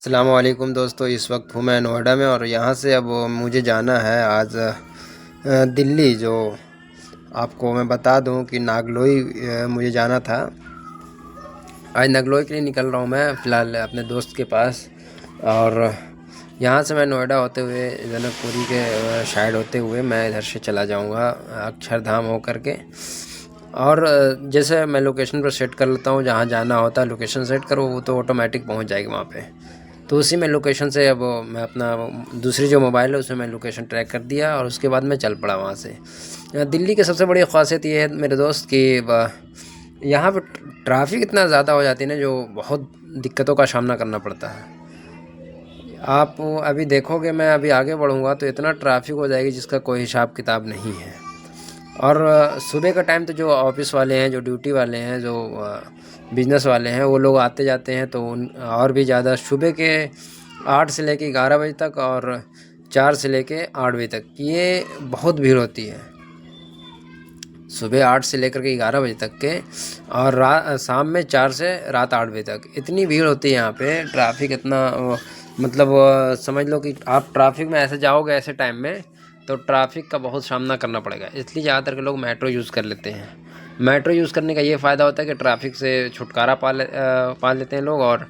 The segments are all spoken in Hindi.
अस्सलामुअलैकुम दोस्तों, इस वक्त हूँ मैं नोएडा में और यहाँ से अब मुझे जाना है आज दिल्ली। जो आपको मैं बता दूँ कि नागलोई मुझे जाना था। आज नागलोई के लिए निकल रहा हूँ मैं फ़िलहाल अपने दोस्त के पास। और यहाँ से मैं नोएडा होते हुए जनकपुरी के साइड होते हुए मैं इधर से चला जाऊँगा अक्षरधाम हो करके। और जैसे मैं लोकेशन पर सेट कर लेता हूँ, जहाँ जाना होता है लोकेशन सेट करो, वो तो ऑटोमेटिक पहुँच जाएगी वहाँ पे। तो उसी में लोकेशन से अब मैं अपना दूसरी जो मोबाइल है उसमें मैं लोकेशन ट्रैक कर दिया और उसके बाद मैं चल पड़ा वहाँ से। दिल्ली की सबसे बड़ी ख़ासियत ये है मेरे दोस्त कि यहाँ पर ट्रैफिक इतना ज़्यादा हो जाती है ना, जो बहुत दिक्कतों का सामना करना पड़ता है। आप अभी देखोगे, मैं अभी आगे बढ़ूँगा तो इतना ट्रैफिक हो जाएगी जिसका कोई हिसाब किताब नहीं है। और सुबह का टाइम तो जो ऑफिस वाले हैं, जो ड्यूटी वाले हैं, जो बिजनेस वाले हैं, वो लोग आते जाते हैं तो उन और भी ज़्यादा सुबह के 8 से लेके 11 बजे तक और 4 से लेके 8 बजे तक ये बहुत भीड़ होती है। सुबह 8 से लेकर के 11 बजे तक के और शाम में 4 से रात 8 बजे तक इतनी भीड़ होती है यहाँ पे। ट्रैफिक इतना मतलब समझ लो कि आप ट्रैफिक में ऐसे जाओगे ऐसे टाइम में तो ट्रैफिक का बहुत सामना करना पड़ेगा। इसलिए ज़्यादातर के लोग मेट्रो यूज़ कर लेते हैं। मेट्रो यूज़ करने का ये फ़ायदा होता है कि ट्रैफिक से छुटकारा पा लेते हैं लोग। और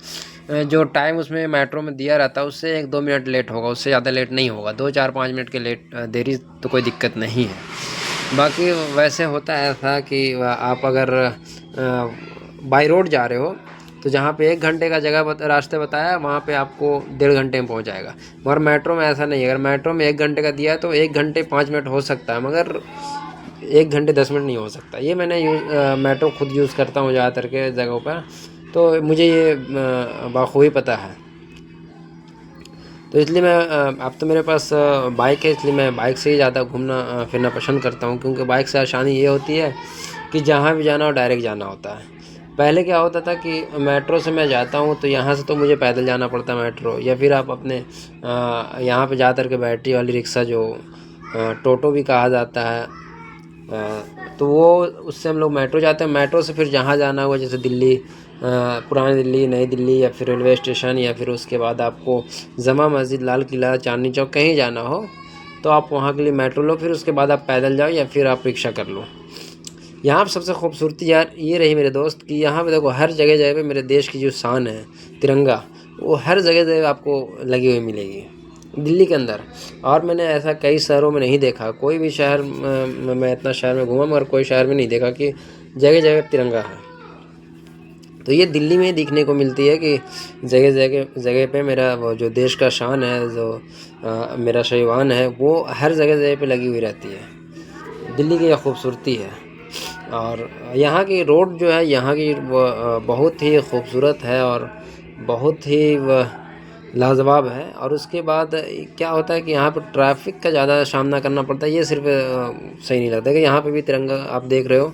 जो टाइम उसमें मेट्रो में दिया रहता है उससे 1-2 मिनट लेट होगा, उससे ज़्यादा लेट नहीं होगा। 2-4-5 मिनट के देरी तो कोई दिक्कत नहीं है। बाकी वैसे होता है ऐसा कि आप अगर बाई रोड जा रहे हो तो जहाँ पे 1 घंटे का रास्ते बताया, वहाँ पे आपको 1.5 घंटे में पहुँच जाएगा। मगर मेट्रो में ऐसा नहीं है। अगर मेट्रो में 1 घंटे का दिया है तो 1 घंटे 5 मिनट हो सकता है, मगर 1 घंटे 10 मिनट नहीं हो सकता। ये मैंने मेट्रो खुद यूज़ करता हूँ ज़्यादातर के जगहों पर, तो मुझे ये बखूबी पता है। तो इसलिए मैं अब तो मेरे पास बाइक है, इसलिए मैं बाइक से ही ज़्यादा घूमना फिरना पसंद करता हूँ। क्योंकि बाइक से आसानी ये होती है कि जहाँ भी जाना हो डायरेक्ट जाना होता है। पहले क्या होता था कि मेट्रो से मैं जाता हूँ तो यहाँ से तो मुझे पैदल जाना पड़ता है मेट्रो, या फिर आप अपने यहाँ पे जा कर के बैटरी वाली रिक्शा जो टोटो भी कहा जाता है, तो वो उससे हम लोग मेट्रो जाते हैं। मेट्रो से फिर जहाँ जाना हुआ, जैसे दिल्ली, पुरानी दिल्ली, नई दिल्ली, या फिर रेलवे स्टेशन, या फिर उसके बाद आपको जमा मस्जिद, लाल किला, चांदनी चौक कहीं जाना हो तो आप वहाँ के लिए मेट्रो लो। फिर उसके बाद आप पैदल जाओ या फिर आप रिक्शा कर लो। यहाँ पर सबसे खूबसूरती यार ये रही मेरे दोस्त कि यहाँ पे देखो हर जगह जगह पे मेरे देश की जो शान है तिरंगा, वो हर जगह जगह आपको लगी हुई मिलेगी दिल्ली के अंदर। और मैंने ऐसा कई शहरों में नहीं देखा। कोई भी शहर मैं इतना शहर में घूमा मगर कोई शहर में नहीं देखा कि जगह जगह तिरंगा है। तो ये दिल्ली में दिखने को मिलती है कि जगह जगह जगह पे मेरा वो जो देश का शान है, जो मेरा शैवान है, वो हर जगह जगह पे लगी हुई रहती है। दिल्ली की यह खूबसूरती है। और यहाँ की रोड जो है यहाँ की बहुत ही खूबसूरत है और बहुत ही लाजवाब है। और उसके बाद क्या होता है कि यहाँ पर ट्रैफिक का ज़्यादा सामना करना पड़ता है। ये सिर्फ सही नहीं लगता कि यहाँ पे भी तिरंगा आप देख रहे हो,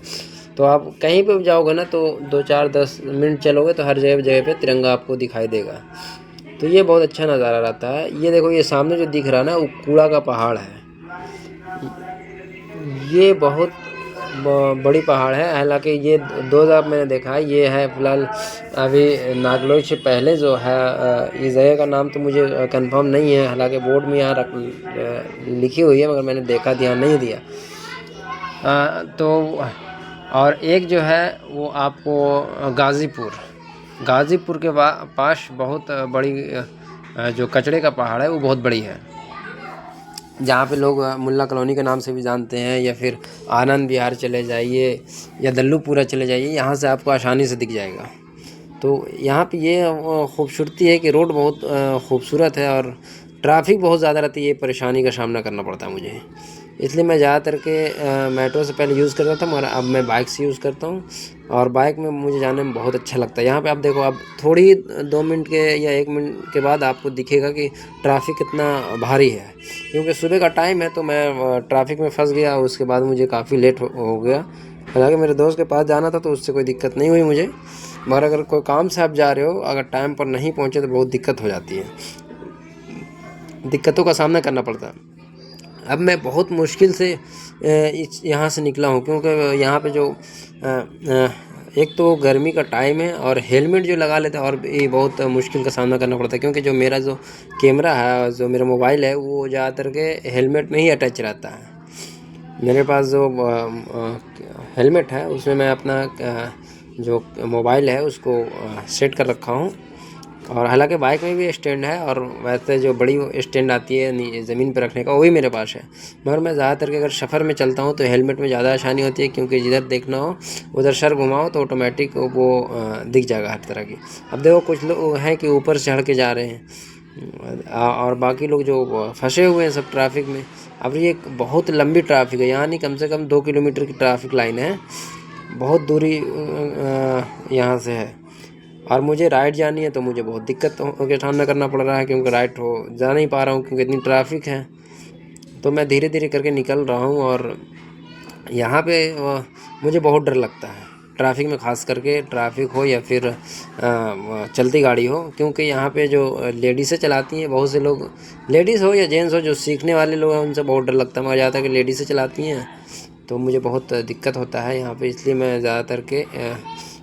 तो आप कहीं पे भी जाओगे ना तो 2-4-10 मिनट चलोगे तो हर जगह जगह पे तिरंगा आपको दिखाई देगा। तो ये बहुत अच्छा नज़ारा रहता है। ये देखो, ये सामने जो दिख रहा है ना, वो कूड़ा का पहाड़ है। ये बहुत बड़ी पहाड़ है। हालांकि ये 2 जगह मैंने देखा है। ये है फ़िलहाल अभी नागलोई से पहले जो है, इस जगह का नाम तो मुझे कंफर्म नहीं है। हालांकि बोर्ड में यहाँ लिखी हुई है, मगर मैंने देखा, ध्यान नहीं दिया। तो और एक जो है वो आपको गाज़ीपुर के पास बहुत बड़ी जो कचड़े का पहाड़ है वो बहुत बड़ी है, जहाँ पे लोग मुल्ला कॉलोनी के नाम से भी जानते हैं। या फिर आनंद विहार चले जाइए या दल्लूपुरा चले जाइए, यहाँ से आपको आसानी से दिख जाएगा। तो यहाँ पे ये खूबसूरती है कि रोड बहुत खूबसूरत है और ट्रैफिक बहुत ज़्यादा रहती है। ये परेशानी का सामना करना पड़ता है मुझे। इसलिए मैं ज़्यादातर के मेट्रो से पहले यूज़ करता था, मगर अब मैं बाइक से यूज़ करता हूँ। और बाइक में मुझे जाने में बहुत अच्छा लगता है। यहाँ पे आप देखो, अब थोड़ी 2 मिनट के या 1 मिनट के बाद आपको दिखेगा कि ट्रैफिक कितना भारी है। क्योंकि सुबह का टाइम है तो मैं ट्रैफिक में फंस गया। उसके बाद मुझे काफ़ी लेट हो गया। हालांकि मेरे दोस्त के पास जाना था तो उससे कोई दिक्कत नहीं हुई मुझे, मगर अगर कोई काम से आप जा रहे हो, अगर टाइम पर नहीं पहुँचे तो बहुत दिक्कत हो जाती है, दिक्कतों का सामना करना पड़ता है। अब मैं बहुत मुश्किल से यहाँ से निकला हूँ, क्योंकि यहाँ पे जो एक तो गर्मी का टाइम है और हेलमेट जो लगा लेते हैं और भी बहुत मुश्किल का सामना करना पड़ता है, क्योंकि जो मेरा जो कैमरा है और जो मेरा मोबाइल है वो ज़्यादातर के हेलमेट में ही अटैच रहता है। मेरे पास जो हेलमेट है उसमें मैं अपना जो मोबाइल है उसको सेट कर रखा हूँ। और हालांकि बाइक में भी स्टैंड है और वैसे जो बड़ी स्टैंड आती है ज़मीन पर रखने का वो भी मेरे पास है। मगर मैं ज़्यादातर के अगर सफ़र में चलता हूँ तो हेलमेट में ज़्यादा आसानी होती है, क्योंकि जिधर देखना हो उधर सर घुमाओ तो ऑटोमेटिक वो दिख जाएगा हर तरह की। अब देखो कुछ लोग हैं कि ऊपर चढ़ के जा रहे हैं और बाकी लोग जो फंसे हुए हैं सब ट्रैफिक में। अब ये बहुत लंबी ट्रैफिक है, यहाँ नहीं कम से कम 2 किलोमीटर की ट्रैफिक लाइन है, बहुत दूरी यहाँ से है। और मुझे राइड जानी है तो मुझे बहुत दिक्कत का सामना करना पड़ रहा है, क्योंकि राइड हो जा नहीं पा रहा हूँ क्योंकि इतनी ट्रैफिक है। तो मैं धीरे धीरे करके निकल रहा हूँ और यहाँ पे मुझे बहुत डर लगता है ट्रैफिक में, ख़ास करके ट्रैफिक हो या फिर चलती गाड़ी हो, क्योंकि यहाँ पे जो लेडीज़ें चलाती हैं, बहुत से लोग लेडीज़ हो या जेंट्स हो जो सीखने वाले लोग हैं उनसे बहुत डर लगता है। मगर ज़्यादातर कि लेडीज़ें चलाती हैं तो मुझे बहुत दिक्कत होता है यहाँ पे, इसलिए मैं ज़्यादातर के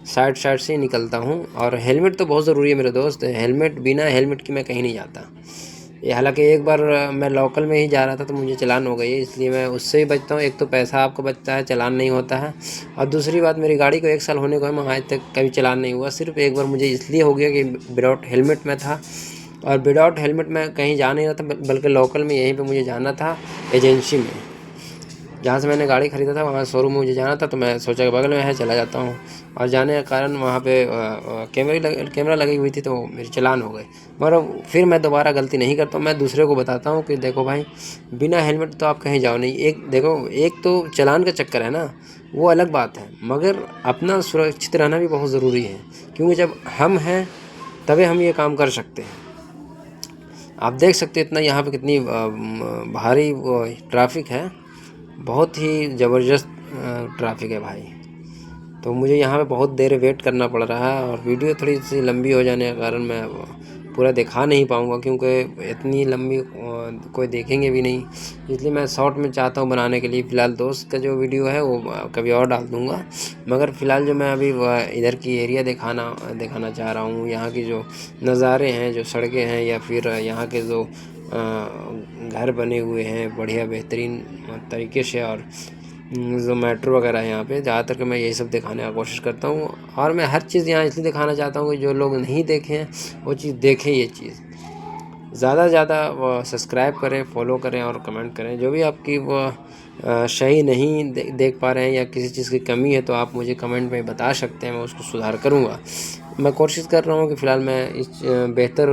साइड से ही निकलता हूँ। और हेलमेट तो बहुत ज़रूरी है मेरे दोस्त, हेलमेट बिना हेलमेट के मैं कहीं नहीं जाता। ये हालांकि एक बार मैं लोकल में ही जा रहा था तो मुझे चालान हो गई है, इसलिए मैं उससे ही बचता हूँ। एक तो पैसा आपको बचता है, चालान नहीं होता है, और दूसरी बात मेरी गाड़ी को 1 साल होने को है, मैं आज तक कभी चालान नहीं हुआ। सिर्फ एक बार मुझे इसलिए हो गया कि विदाउट हेलमेट में था, और विदाउट हेलमेट मैं कहीं जा नहीं रहा था, बल्कि लोकल में यहीं पर मुझे जाना था एजेंसी में, जहाँ से मैंने गाड़ी ख़रीदा था वहाँ शोरूम में मुझे जाना था। तो मैं सोचा कि बगल में है चला जाता हूँ, और जाने के कारण वहाँ पे कैमरा लगी हुई थी तो मेरी चालान हो गई। मगर फिर मैं दोबारा गलती नहीं करता, मैं दूसरे को बताता हूँ कि देखो भाई बिना हेलमेट तो आप कहीं जाओ नहीं। एक तो चालान का चक्कर है ना, वो अलग बात है, मगर अपना सुरक्षित रहना भी बहुत ज़रूरी है, क्योंकि जब हम हैं तभी हम ये काम कर सकते हैं। आप देख सकते हैं इतना यहाँ पे कितनी भारी ट्रैफिक है, बहुत ही ज़बरदस्त ट्रैफिक है भाई। तो मुझे यहाँ पे बहुत देर वेट करना पड़ रहा है, और वीडियो थोड़ी सी लंबी हो जाने के कारण मैं पूरा दिखा नहीं पाऊँगा, क्योंकि इतनी लंबी कोई देखेंगे भी नहीं, इसलिए मैं शॉर्ट में चाहता हूँ बनाने के लिए। फ़िलहाल दोस्त का जो वीडियो है वो कभी और डाल दूँगा, मगर फ़िलहाल जो मैं अभी इधर की एरिया दिखाना चाह रहा हूँ, यहाँ की जो नज़ारे हैं, जो सड़कें हैं, या फिर यहाँ के जो घर बने हुए हैं बढ़िया बेहतरीन तरीके से, और जो मेट्रो वगैरह है यहाँ पे, ज़्यादातर कि मैं यही सब दिखाने का कोशिश करता हूँ। और मैं हर चीज़ यहाँ इसलिए दिखाना चाहता हूँ कि जो लोग नहीं देखे हैं वो चीज़ देखें। ये चीज़ ज़्यादा से ज़्यादा वो सब्सक्राइब करें, फॉलो करें और कमेंट करें। जो भी आपकी वो सही नहीं देख पा रहे हैं या किसी चीज़ की कमी है तो आप मुझे कमेंट में बता सकते हैं, मैं उसको सुधार करूँगा। मैं कोशिश कर रहा हूँ कि फ़िलहाल मैं इस बेहतर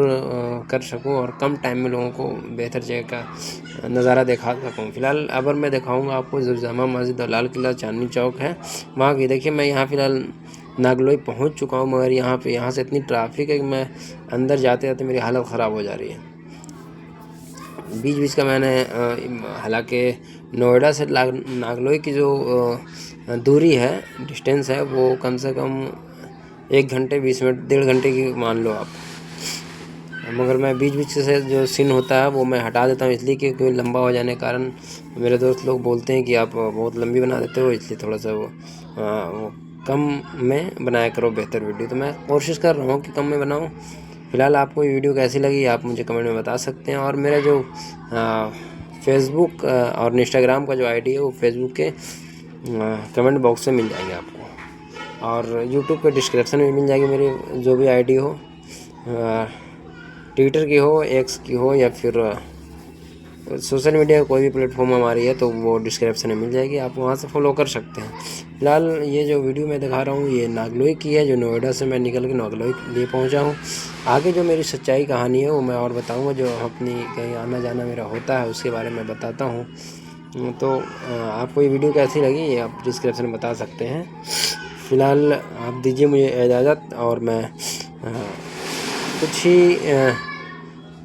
कर सकूँ और कम टाइम में लोगों को बेहतर जगह का नज़ारा दिखा सकूँ। फ़िलहाल अगर मैं दिखाऊँगा आपको जो जामा मस्जिद और लाल किला चांदनी चौक है वहाँ की। देखिए मैं यहाँ फ़िलहाल नागलोई पहुँच चुका हूँ, मगर यहाँ से इतनी ट्रैफिक है कि मैं अंदर जाते जाते मेरी हालत ख़राब हो जा रही है। बीच का मैंने हालांकि नोएडा से नागलोई की जो दूरी है, डिस्टेंस है, वो कम से कम 1 घंटे 20 मिनट 1.5 घंटे की मान लो आप। मगर मैं बीच से जो सीन होता है वो मैं हटा देता हूँ, इसलिए क्योंकि लंबा हो जाने के कारण मेरे दोस्त लोग बोलते हैं कि आप बहुत लंबी बना देते हो, इसलिए थोड़ा सा वो कम में बनाया करो बेहतर वीडियो। तो मैं कोशिश कर रहा हूँ कि कम में बनाऊँ। फ़िलहाल आपको ये वीडियो कैसी लगी आप मुझे कमेंट में बता सकते हैं। और मेरा जो फेसबुक और इंस्टाग्राम का जो आईडी है वो फेसबुक के कमेंट बॉक्स में मिल जाएंगे आपको, और यूट्यूब के डिस्क्रिप्शन में मिल जाएगी मेरी जो भी आईडी हो, ट्विटर की हो, एक्स की हो, या फिर सोशल मीडिया कोई भी प्लेटफॉर्म हमारी है तो वो डिस्क्रिप्शन में मिल जाएगी, आप वहाँ से फॉलो कर सकते हैं। फ़िलहाल ये जो वीडियो मैं दिखा रहा हूँ ये नागलोई की है, जो नोएडा से मैं निकल के नागलोई लिए पहुँचा हूँ। आगे जो मेरी सच्चाई कहानी है वो मैं और बताऊँगा, जो अपनी कहीं आना जाना मेरा होता है उसके बारे में बताता हूँ। तो आपको ये वीडियो कैसी लगी ये आप डिस्क्रिप्शन में बता सकते हैं। फ़िलहाल आप दीजिए मुझे इजाज़त, और मैं कुछ ही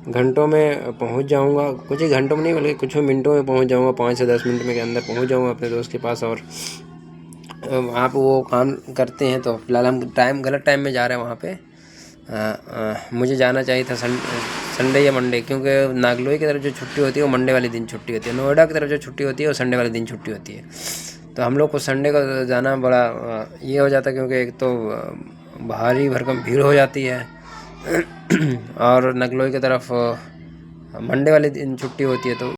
घंटों में पहुंच जाऊंगा, कुछ ही घंटों में नहीं बल्कि कुछ मिनटों में पहुंच जाऊंगा, 5 से 10 मिनट में के अंदर पहुंच जाऊंगा अपने दोस्त के पास। और आप वो काम करते हैं तो फिलहाल हम गलत टाइम में जा रहे हैं वहाँ पे। मुझे जाना चाहिए था संडे या मंडे, क्योंकि नागलोई की तरफ जो छुट्टी होती है वो मंडे वाले दिन छुट्टी होती है, नोएडा की तरफ जो छुट्टी होती है वो संडे वाले दिन छुट्टी होती है। तो हम लोग को संडे को जाना बड़ा ये हो जाता है, क्योंकि एक तो भारी भरकम भीड़ हो जाती है और नगलोई की तरफ मंडे वाले दिन छुट्टी होती है, तो